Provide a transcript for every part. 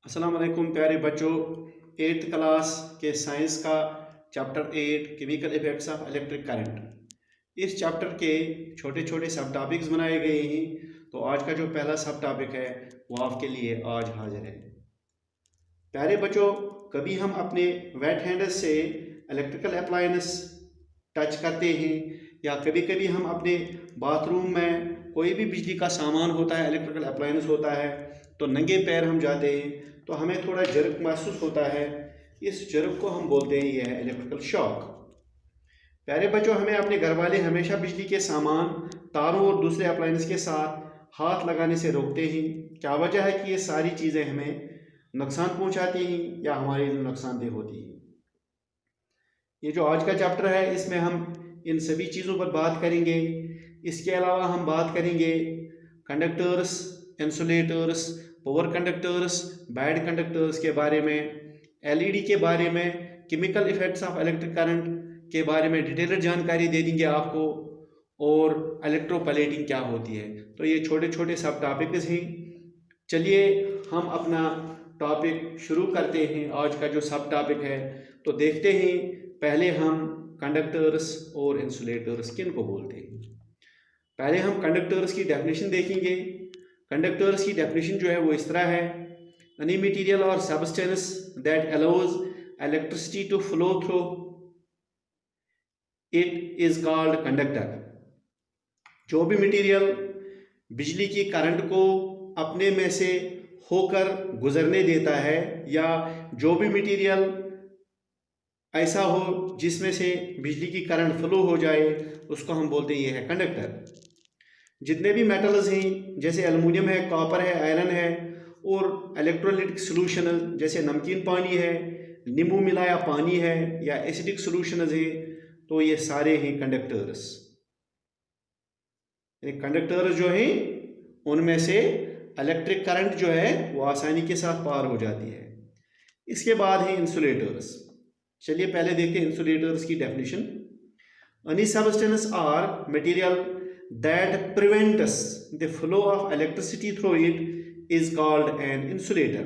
अस्सलाम वालेकुम प्यारे बच्चों। 8th क्लास के साइंस का chapter 8 chemical effects of electric current, इस चैप्टर के छोटे छोटे सब टॉपिक्स बनाए गए हैं। तो आज का जो पहला सब टॉपिक है वो आपके लिए आज हाजिर है। प्यारे बच्चों, कभी हम अपने वेट हैंड से इलेक्ट्रिकल अप्लायंस टच करते हैं या कभी कभी हम अपने बाथरूम में कोई भी बिजली का सामान होता है, इलेक्ट्रिकल अप्लायंस होता है, तो नंगे पैर हम जाते हैं तो हमें थोड़ा जर्क महसूस होता है। इस जर्क को हम बोलते हैं यह है इलेक्ट्रिकल शॉक। प्यारे बच्चों, हमें अपने घर वाले हमेशा बिजली के सामान, तारों और दूसरे अप्लायंस के साथ हाथ लगाने से रोकते हैं। क्या वजह है कि ये सारी चीज़ें हमें नुकसान पहुंचाती हैं या हमारे लिए नुकसानदेह होती हैं। ये जो आज का चैप्टर है इसमें हम इन सभी चीज़ों पर बात करेंगे। इसके अलावा हम बात करेंगे conductors, insulators, power conductors, bad conductors के बारे में, एलईडी के बारे में, chemical effects of electric current के बारे में डिटेल्ड जानकारी दे देंगे आपको, और इलेक्ट्रोप्लेटिंग क्या होती है। तो ये छोटे छोटे सब टॉपिक्स हैं। चलिए हम अपना टॉपिक शुरू करते हैं। आज का जो सब टॉपिक है तो देखते हैं पहले हम कंडक्टर्स और इंसुलेटर्स किन को बोलते हैं। पहले हम कंडक्टर्स की डेफिनेशन देखेंगे। कंडक्टर्स की डेफिनेशन जो है वो इस तरह है: any material or substance that allows electricity to flow through it is called conductor. जो भी मटेरियल बिजली की करंट को अपने में से होकर गुजरने देता है, या जो भी मटेरियल ऐसा हो जिसमें से बिजली की करंट फ्लो हो जाए, उसको हम बोलते हैं ये है कंडक्टर। जितने भी मेटल्स हैं जैसे एल्युमिनियम है, कॉपर है, आयरन है, और इलेक्ट्रोलाइटिक सॉल्यूशन जैसे नमकीन पानी है, नींबू मिलाया पानी है, या एसिडिक सॉल्यूशंस है, तो ये सारे हैं कंडक्टर्स। कंडक्टर्स जो हैं उनमें से इलेक्ट्रिक करंट जो है वो आसानी के साथ पार हो जाती है। इसके बाद है इंसुलेटर्स। चलिए पहले देखते हैं इंसुलेटर्स की definition. Any substance or material that prevents the flow of electricity through it is called an insulator.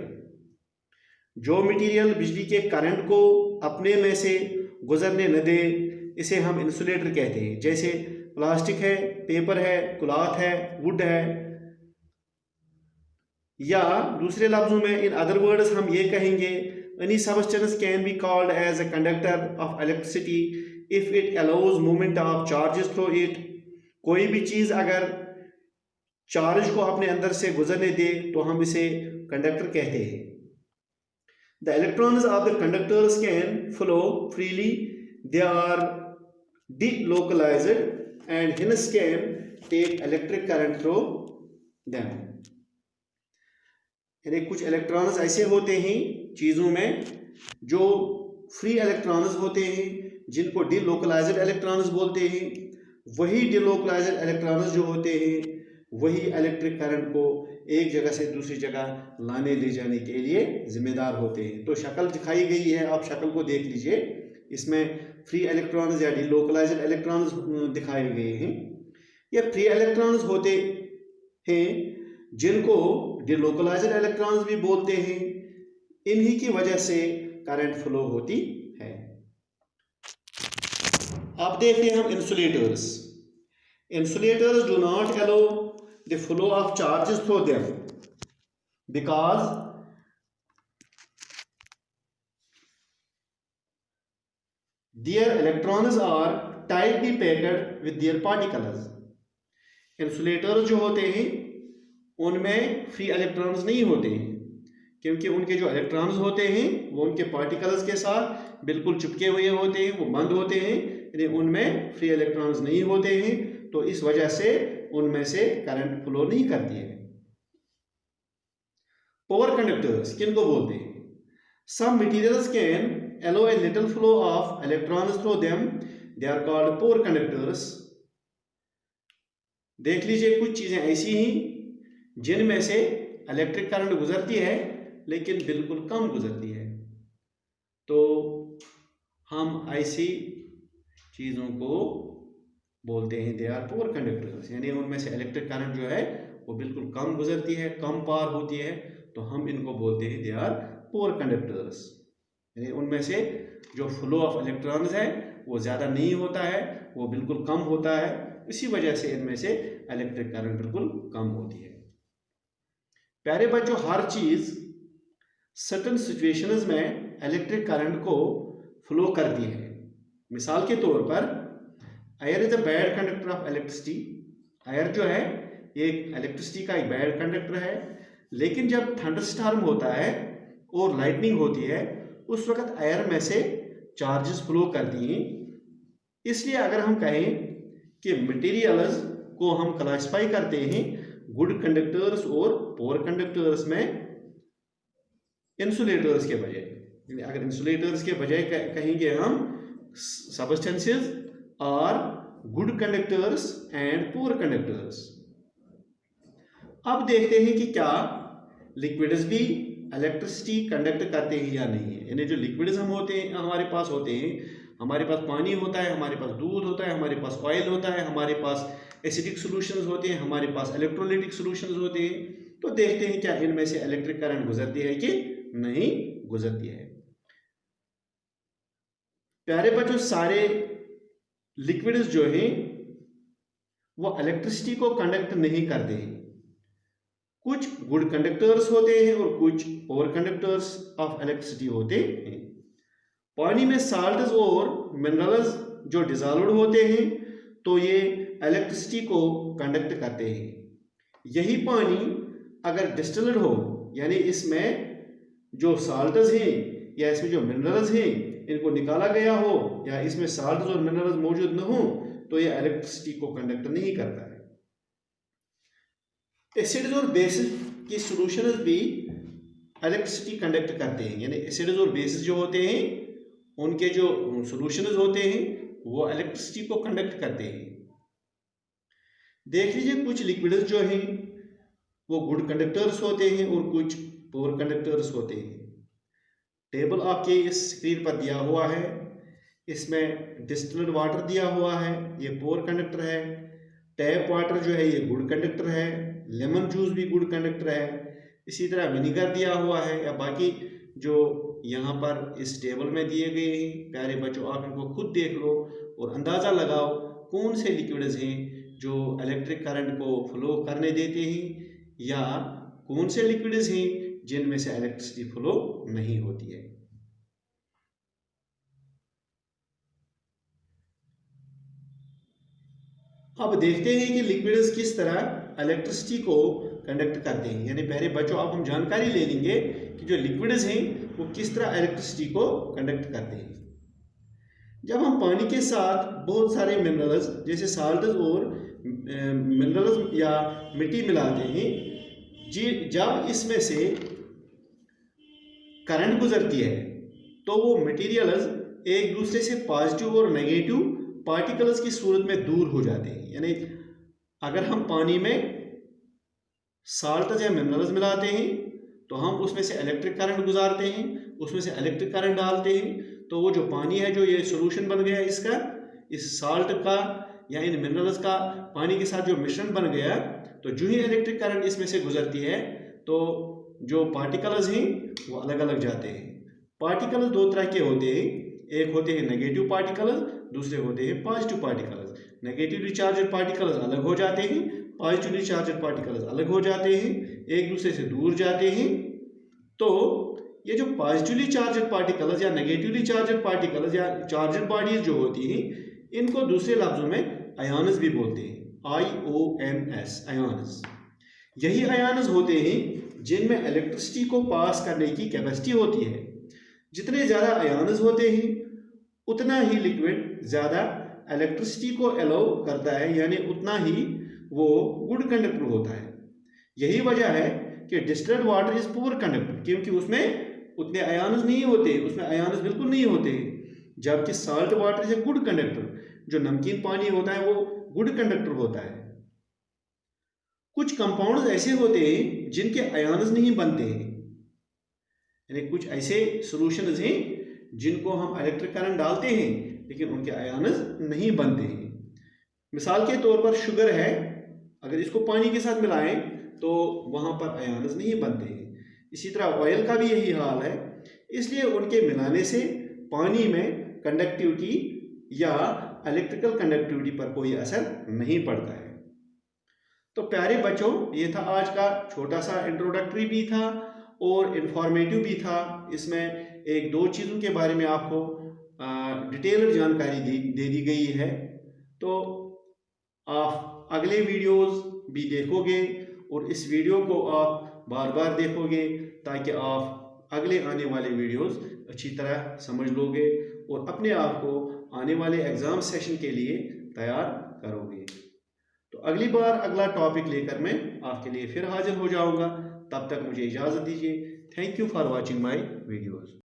जो मटेरियल बिजली के करंट को अपने में से गुजरने न दे, इसे हम इंसुलेटर कहते हैं। जैसे प्लास्टिक है, पेपर है, क्लॉथ है, वुड है, या दूसरे लफ्जों में इन अदर वर्ड्स हम ये कहेंगे any substance can be called as a conductor of electricity if it allows movement of charges through it. कोई भी चीज अगर चार्ज को अपने अंदर से गुजरने दे तो हम इसे कंडक्टर कहते हैं। The electrons of the conductors can flow freely, they are delocalized and hence can take electric current through them। यानी कुछ इलेक्ट्रॉन्स ऐसे होते हैं चीज़ों में जो फ्री इलेक्ट्रॉन्स होते हैं, जिनको डिलोकलाइज्ड इलेक्ट्रॉन्स बोलते हैं। वही डिलोकलाइज्ड इलेक्ट्रॉन्स जो होते हैं वही इलेक्ट्रिक करंट को एक जगह से दूसरी जगह लाने ले जाने के लिए जिम्मेदार होते हैं। तो शक्ल दिखाई गई है, आप शक्ल को देख लीजिए। इसमें फ्री इलेक्ट्रॉन्स या डिलोकलाइज्ड इलेक्ट्रॉन्स दिखाए गए हैं। ये फ्री इलेक्ट्रॉन्स होते हैं जिनको डिलोकलाइज्ड इलेक्ट्रॉन्स भी बोलते हैं। इन्हीं की वजह से करंट फ्लो होती है। अब देखते हैं हम insulators. Insulators do not allow the flow of charges through them because their electrons are tightly packed with their particles। Insulators जो होते हैं उनमें फ्री इलेक्ट्रॉन्स नहीं होते हैं, क्योंकि उनके जो इलेक्ट्रॉन्स होते हैं वो उनके पार्टिकल्स के साथ बिल्कुल चिपके हुए होते हैं, वो बंद होते हैं, यानी उनमें फ्री इलेक्ट्रॉन्स नहीं होते हैं। तो इस वजह से उनमें से करंट फ्लो नहीं करती है। पावर कंडक्टर्स किन को बोलते हैं? Some materials can allow a little flow of electrons through them, they are called poor conductors। देख लीजिए कुछ चीजें ऐसी हैं जिनमें से इलेक्ट्रिक करंट गुजरती है लेकिन बिल्कुल कम गुजरती है, तो हम ऐसी चीजों को बोलते हैं दे आर पोर कंडक्टर्स। यानी उनमें से इलेक्ट्रिक करंट जो है वो बिल्कुल कम गुजरती है, कम पार होती है, तो हम इनको बोलते हैं दे आर पुअर कंडक्टर्स। यानी उनमें से जो फ्लो ऑफ इलेक्ट्रॉन्स है वो ज़्यादा नहीं होता है, वो बिल्कुल कम होता है, इसी वजह से इनमें से इलेक्ट्रिक करंट बिल्कुल कम होती है। प्यारे बच्चों, हर चीज़ सर्टेन सिचुएशंस में इलेक्ट्रिक करंट को फ्लो करती है। मिसाल के तौर पर air is a bad conductor of electricity. Air जो है एक इलेक्ट्रिसिटी का एक बैड कंडक्टर है, लेकिन जब थंडरस्टॉर्म होता है और लाइटनिंग होती है उस वक्त एयर में से चार्जेस फ्लो करती हैं। इसलिए अगर हम कहें कि मटेरियल्स को हम क्लासिफाई करते हैं गुड कंडक्टर्स और पुअर कंडक्टर्स में इंसुलेटर्स के बजाय, अगर इंसुलेटर्स के बजाय कहेंगे हम substances are good conductors and poor conductors. अब देखते हैं कि क्या लिक्विड्स भी इलेक्ट्रिसिटी कंडक्ट करते हैं या नहीं है। यानी जो लिक्विड्स हम होते हैं हमारे पास होते हैं, हमारे पास पानी होता है, हमारे पास दूध होता है, हमारे पास ऑयल होता है, हमारे पास एसिडिक सॉल्यूशंस होते हैं, हमारे पास इलेक्ट्रोलाइटिक सॉल्यूशंस होते हैं। तो देखते हैं क्या इनमें से इलेक्ट्रिक करंट गुजरती है कि नहीं गुजरती है। प्यारे बच्चों, सारे लिक्विड्स जो हैं वो इलेक्ट्रिसिटी को कंडक्ट नहीं करते हैं। कुछ गुड कंडक्टर्स होते हैं और कुछ पुअर कंडक्टर्स ऑफ इलेक्ट्रिसिटी होते हैं। पानी में साल्ट्स और मिनरल्स जो डिसॉल्व्ड होते हैं तो ये इलेक्ट्रिसिटी को कंडक्ट करते हैं। यही पानी अगर डिस्टिल्ड हो, यानी इसमें जो साल्ट्स हैं या इसमें जो मिनरल्स हैं इनको निकाला गया हो या इसमें साल्ट्स और मिनरल्स मौजूद न हो, तो ये इलेक्ट्रिसिटी को कंडक्ट नहीं करता है। एसिड्स और बेसिस की सॉल्यूशंस भी इलेक्ट्रिसिटी कंडक्ट करते हैं। यानी एसिड्स और बेसिस जो होते हैं उनके जो सॉल्यूशंस होते हैं वो इलेक्ट्रिसिटी को कंडक्ट करते हैं। देख लीजिए, कुछ लिक्विड्स जो हैं वो गुड कंडक्टर्स होते हैं और कुछ पुअर कंडक्टर्स होते हैं। टेबल आपके इस स्क्रीन पर दिया हुआ है, इसमें डिस्टिल्ड वाटर दिया हुआ है, ये पुअर कंडक्टर है। टैप वाटर जो है ये गुड कंडक्टर है। लेमन जूस भी गुड कंडक्टर है। इसी तरह विनीगर दिया हुआ है या बाकी जो यहाँ पर इस टेबल में दिए गए हैं। प्यारे बच्चों, आप इनको खुद देख लो और अंदाज़ा लगाओ कौन से लिक्विड्स हैं जो इलेक्ट्रिक करंट को फ्लो करने देते हैं या कौन से लिक्विड्स हैं जिनमें से इलेक्ट्रिसिटी फ्लो नहीं होती है। अब देखते हैं कि लिक्विड्स किस तरह इलेक्ट्रिसिटी को कंडक्ट करते हैं। यानी पहले बच्चों अब हम जानकारी ले लेंगे कि जो लिक्विड्स हैं वो किस तरह इलेक्ट्रिसिटी को कंडक्ट करते हैं। जब हम पानी के साथ बहुत सारे मिनरल्स जैसे साल्ट्स और मिनरल्स या मिट्टी मिलाते हैं, जब इसमें से करंट गुजरती है तो वो मटेरियल्स एक दूसरे से पॉजिटिव और नेगेटिव पार्टिकल्स की सूरत में दूर हो जाते हैं। यानी अगर हम पानी में साल्ट या मिनरल्स मिलाते हैं तो हम उसमें से इलेक्ट्रिक करंट गुजारते हैं, उसमें से इलेक्ट्रिक करंट डालते हैं, तो वो जो पानी है जो ये सॉल्यूशन बन गया इसका, इस साल्ट का या इन मिनरल्स का पानी के साथ जो मिश्रण बन गया, तो जो ही इलेक्ट्रिक करंट इसमें से गुजरती है तो जो पार्टिकल्स हैं वो अलग अलग जाते हैं। पार्टिकल्स दो तरह के होते हैं, एक होते हैं नेगेटिव पार्टिकल्स, दूसरे होते हैं positive particles. Negatively charged particles अलग हो जाते हैं, पॉजिटिवली चार्जड पार्टिकल्स अलग हो जाते हैं, एक दूसरे से दूर जाते हैं। तो ये जो पॉजिटिवली चार्जड पार्टिकल्स या नेगेटिवली चार्जड पार्टिकल्स या चार्जड बॉडीज जो होती हैं इनको दूसरे लफ्जों में आयन्स भी बोलते हैं, IONS, आयन्स। यही आयन्स होते हैं जिनमें इलेक्ट्रिसिटी को पास करने की कैपेसिटी होती है। जितने ज़्यादा आयन्स होते हैं उतना ही लिक्विड ज़्यादा इलेक्ट्रिसिटी को अलाउ करता है, यानी उतना ही वो गुड कंडक्टर होता है। यही वजह है कि distilled water is poor conductor, क्योंकि उसमें उतने आयन्स नहीं होते, उसमें आयन्स बिल्कुल नहीं होते। जबकि salt water is good conductor, जो नमकीन पानी होता है वो गुड कंडक्टर होता है। कुछ कंपाउंड्स ऐसे होते हैं जिनके आयन्स नहीं बनते हैं, यानी कुछ ऐसे सॉल्यूशंस हैं जिनको हम इलेक्ट्रिक करंट डालते हैं लेकिन उनके आयन्स नहीं बनते हैं। मिसाल के तौर पर शुगर है, अगर इसको पानी के साथ मिलाएं तो वहां पर आयन्स नहीं बनते हैं। इसी तरह ऑयल का भी यही हाल है। इसलिए उनके मिलाने से पानी में कंडक्टिविटी या इलेक्ट्रिकल कंडक्टिविटी पर कोई असर नहीं पड़ता है। तो प्यारे बच्चों, ये था आज का छोटा सा इंट्रोडक्टरी भी था और इंफॉर्मेटिव भी था। इसमें एक दो चीज़ों के बारे में आपको डिटेल जानकारी दे दी गई है। तो आप अगले वीडियोस भी देखोगे और इस वीडियो को आप बार बार देखोगे ताकि आप अगले आने वाले वीडियोस अच्छी तरह समझ लोगे और अपने आप को आने वाले एग्ज़ाम सेशन के लिए तैयार करोगे। तो अगली बार अगला टॉपिक लेकर मैं आपके लिए फिर हाजिर हो जाऊंगा। तब तक मुझे इजाज़त दीजिए। Thank you for watching my videos.